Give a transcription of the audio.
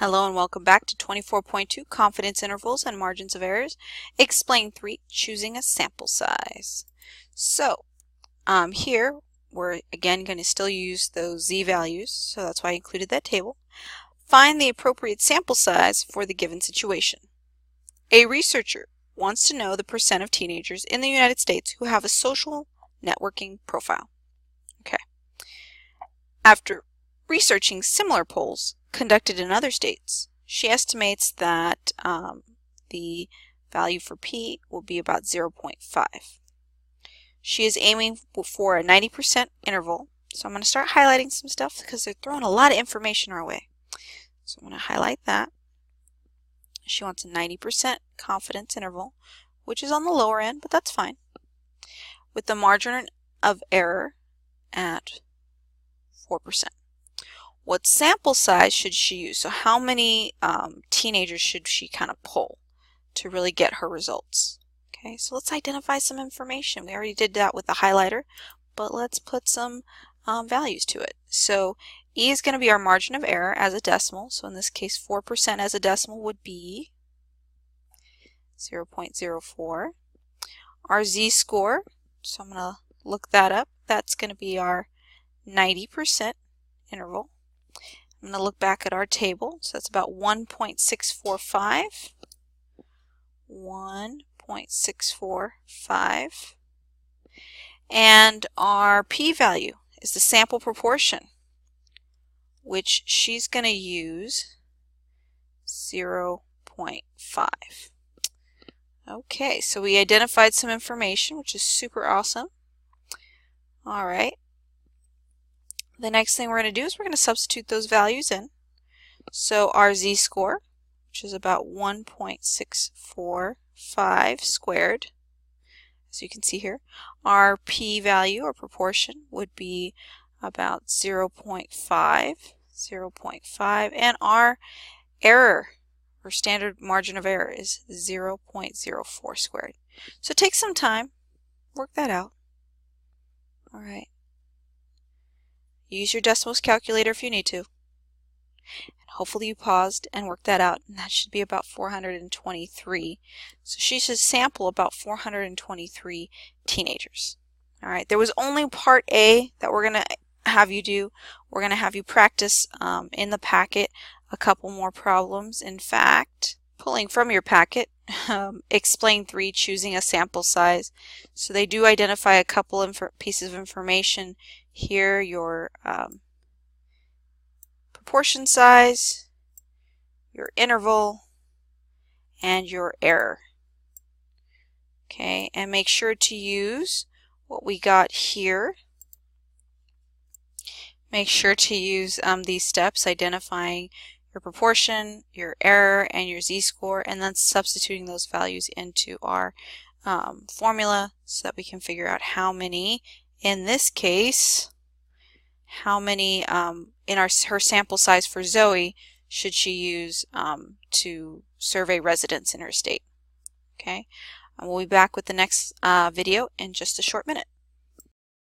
Hello and welcome back to 24.2 Confidence Intervals and Margins of Errors. Explain 3, choosing a sample size. So here we're again going to still use those z-values, so that's why I included that table. Find the appropriate sample size for the given situation. A researcher wants to know the percent of teenagers in the United States who have a social networking profile. Okay. After researching similar polls conducted in other states, she estimates that the value for P will be about 0.5. She is aiming for a 90% interval, so I'm going to start highlighting some stuff because they're throwing a lot of information our way. So I'm going to highlight that. She wants a 90% confidence interval, which is on the lower end, but that's fine, with the margin of error at 4%. What sample size should she use? So how many teenagers should she kind of poll to really get her results? Okay, so let's identify some information. We already did that with the highlighter, but let's put some values to it. So E is going to be our margin of error as a decimal. So in this case, 4% as a decimal would be 0.04. Our z-score, so I'm going to look that up. That's going to be our 90% interval. I'm going to look back at our table. So that's about 1.645. 1.645. And our p-value is the sample proportion, which she's going to use 0.5. Okay, so we identified some information, which is super awesome. All right. The next thing we're going to do is we're going to substitute those values in. So our z-score, which is about 1.645 squared, as you can see here. Our p-value or proportion would be about 0.5, and our error or standard margin of error is 0.04 squared. So take some time, work that out. All right. Use your decimals calculator if you need to. And hopefully you paused and worked that out, and that should be about 423. So she should sample about 423 teenagers. All right, there was only part A that we're going to have you do. We're going to have you practice in the packet a couple more problems. In fact, pulling from your packet, explain 3, choosing a sample size. So they do identify a couple pieces of information here, your proportion size, your interval, and your error. Okay, and make sure to use what we got here. Make sure to use these steps, identifying your proportion, your error, and your z-score, and then substituting those values into our formula so that we can figure out how many, in this case, how many in her sample size for Zoe should she use to survey residents in her state. Okay, and we'll be back with the next video in just a short minute.